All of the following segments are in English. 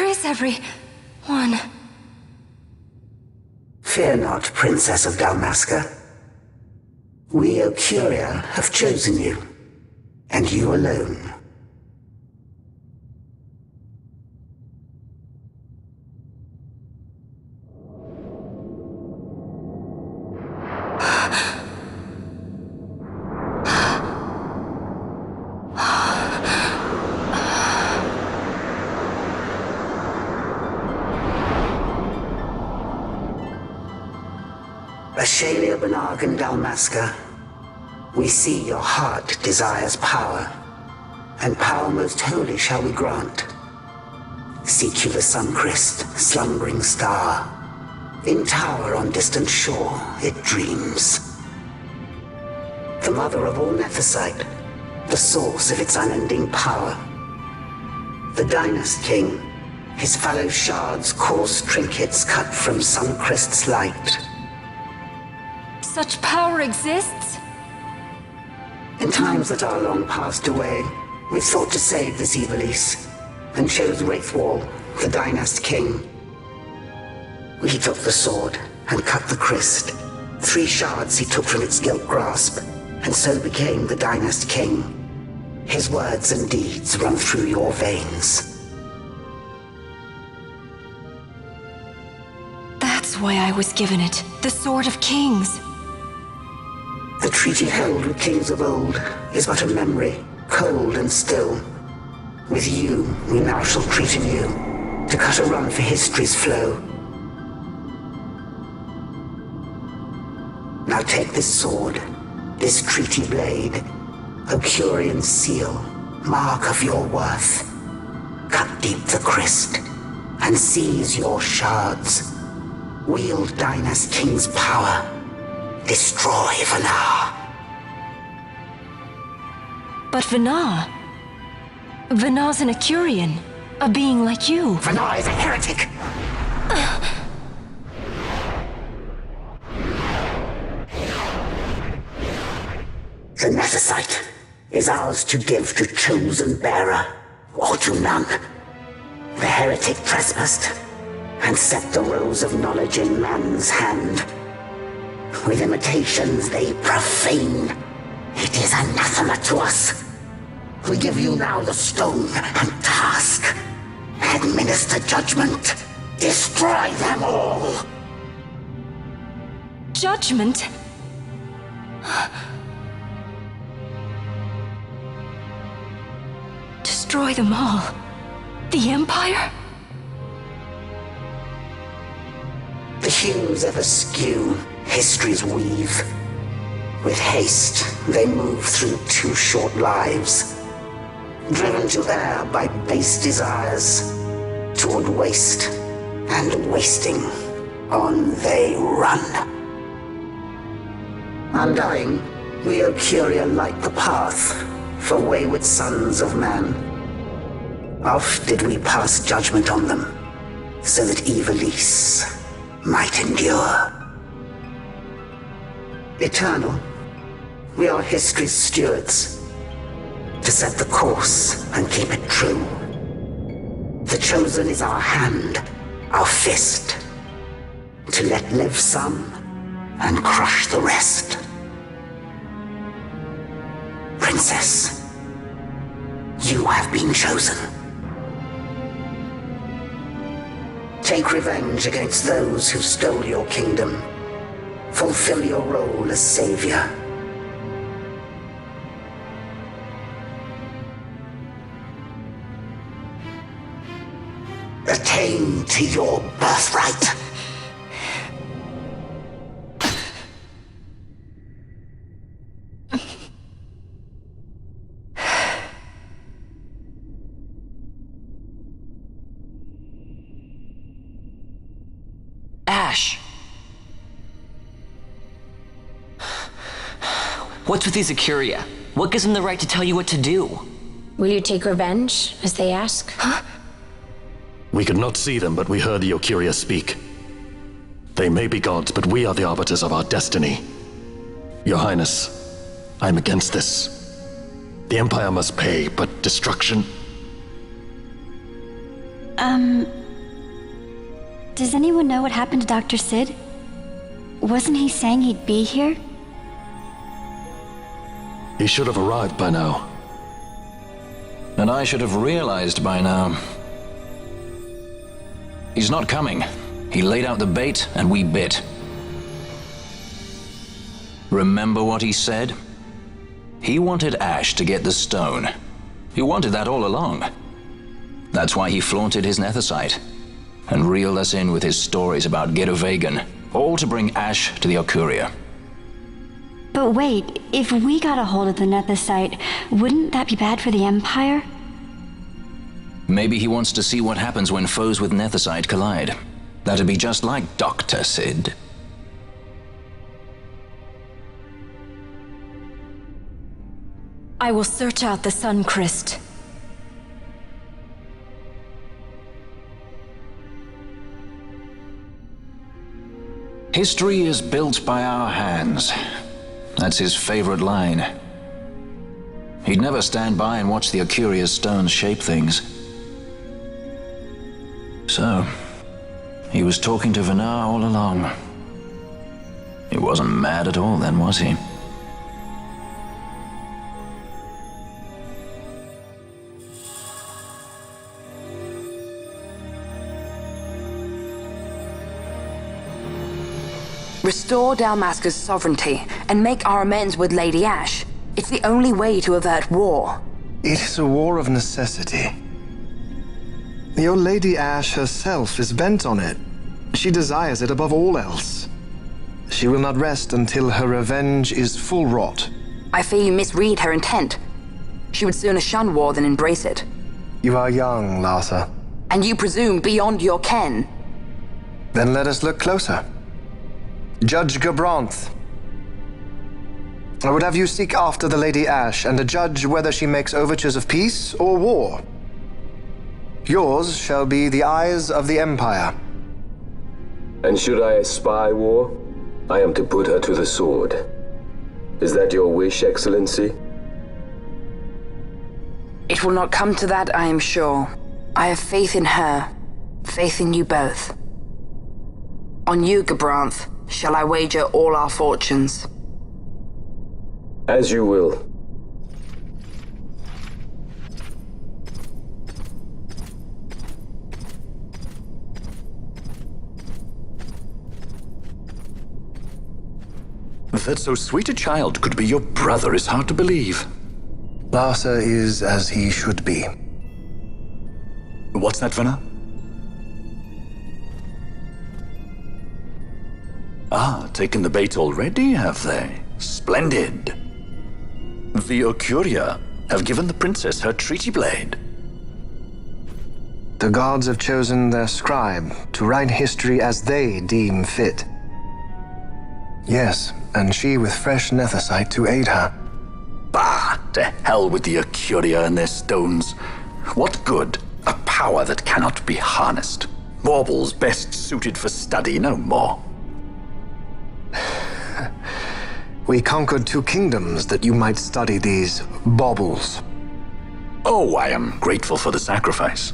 is everyone? Fear not, Princess of Dalmasca. We Occuria have chosen you, and you alone. Ashalia Benarg and Dalmasca, we see your heart desires power, and power most holy shall we grant. Seek you the sun-crest, slumbering star. In tower on distant shore it dreams. The mother of all Nephesite, the source of its unending power. The Dynast King, his fallow shards coarse trinkets cut from sun-crest's light. Such power exists? In times that are long passed away, we sought to save this Evilise, and chose Wraithwall, the Dynast King. He took the sword and cut the crest. 3 shards he took from its gilt grasp, and so became the Dynast King. His words and deeds run through your veins. That's why I was given it, the Sword of Kings. The treaty held with kings of old is but a memory, cold and still. With you, we now shall treat anew, to cut a run for history's flow. Now take this sword, this treaty blade, Occurian seal, mark of your worth. Cut deep the crest, and seize your shards. Wield Dynast King's power. Destroy Vanar. But Vanar? Vanar's an Occurian, a being like you. Vanar is a heretic! The Nephesite is ours to give to chosen bearer, or to none. The heretic trespassed, and set the rose of knowledge in man's hand. With imitations they profane. It is anathema to us. We give you now the stone and task. Administer judgment. Destroy them all. Judgment? Destroy them all? The Empire? The hues ever skew history's weave. With haste, they move through 2 short lives, driven to err by base desires, toward waste, and wasting, on they run. Undying, we Occuria light the path for wayward sons of man. Oft did we pass judgment on them, so that Evilise might endure. Eternal, we are history's stewards, to set the course and keep it true. The chosen is our hand, our fist, to let live some and crush the rest. Princess, you have been chosen. Take revenge against those who stole your kingdom. Fulfill your role as savior. Attain to your birthright. Ash! What's with these Occuria? What gives them the right to tell you what to do? Will you take revenge, as they ask? Huh? We could not see them, but we heard the Occuria speak. They may be gods, but we are the arbiters of our destiny. Your Highness, I'm against this. The Empire must pay, but destruction? Does anyone know what happened to Dr. Sid? Wasn't he saying he'd be here? He should have arrived by now. And I should have realized by now. He's not coming. He laid out the bait, and we bit. Remember what he said? He wanted Ash to get the stone. He wanted that all along. That's why he flaunted his nethicite, and reeled us in with his stories about Vegan, all to bring Ash to the Occuria. But wait, if we got a hold of the nethicite, wouldn't that be bad for the Empire? Maybe he wants to see what happens when foes with nethicite collide. That'd be just like Dr. Sid. I will search out the Sun Crest. History is built by our hands. That's his favorite line. He'd never stand by and watch the Occuria's stones shape things. So, he was talking to Venar all along. He wasn't mad at all then, was he? Restore Dalmasca's sovereignty and make our amends with Lady Ash. It's the only way to avert war. It is a war of necessity. Your Lady Ash herself is bent on it. She desires it above all else. She will not rest until her revenge is full wrought. I fear you misread her intent. She would sooner shun war than embrace it. You are young, Larsa. And you presume beyond your ken. Then let us look closer. Judge Gabranth. I would have you seek after the Lady Ash and judge whether she makes overtures of peace or war. Yours shall be the eyes of the Empire. And should I espy war, I am to put her to the sword. Is that your wish, Excellency? It will not come to that, I am sure. I have faith in her, faith in you both. On you, Gabranth, shall I wager all our fortunes? As you will. That so sweet a child could be your brother is hard to believe. Larsa is as he should be. What's that, Venar? Ah, taken the bait already, have they? Splendid. The Occuria have given the princess her treaty blade. The gods have chosen their scribe to write history as they deem fit. Yes, and she with fresh nethicite to aid her. Bah! To hell with the Occuria and their stones. What good? A power that cannot be harnessed. Baubles best suited for study, no more. We conquered 2 kingdoms that you might study these baubles. Oh, I am grateful for the sacrifice.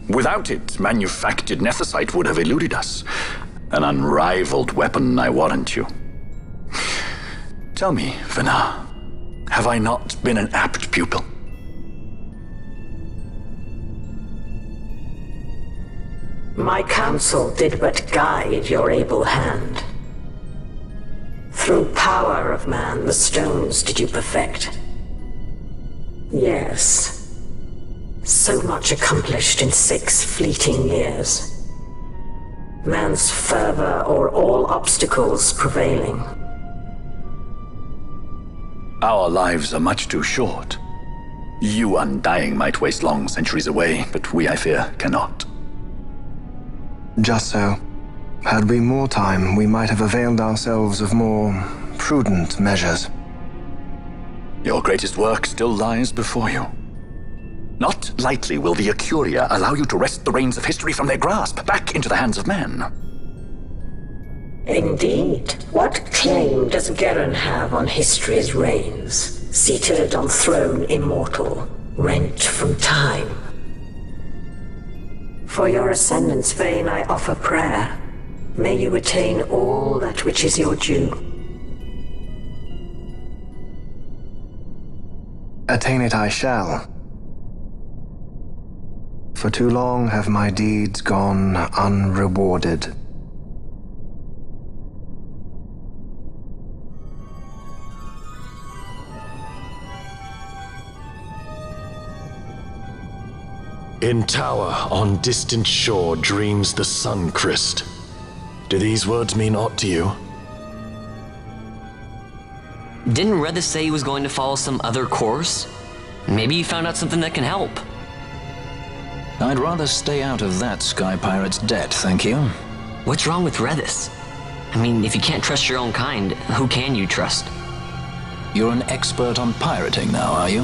Without it, manufactured nethicite would have eluded us. An unrivaled weapon, I warrant you. Tell me, Venar, have I not been an apt pupil? My counsel did but guide your able hand. Through power of man, the stones did you perfect. Yes. So much accomplished in 6 fleeting years. Man's fervor o'er all obstacles prevailing. Our lives are much too short. You undying might waste long centuries away, but we, I fear, cannot. Just so. Had we more time, we might have availed ourselves of more prudent measures. Your greatest work still lies before you. Not lightly will the Occuria allow you to wrest the reins of history from their grasp, back into the hands of men. Indeed. What claim does Garen have on history's reins, seated on throne immortal, rent from time? For your ascendant's vein I offer prayer. May you attain all that which is your due. Attain it I shall. For too long have my deeds gone unrewarded. In tower on distant shore dreams the sun Christ. Do these words mean aught to you? Didn't Redis say he was going to follow some other course? Maybe he found out something that can help. I'd rather stay out of that Sky Pirate's debt, thank you. What's wrong with Redis? I mean, if you can't trust your own kind, who can you trust? You're an expert on pirating now, are you?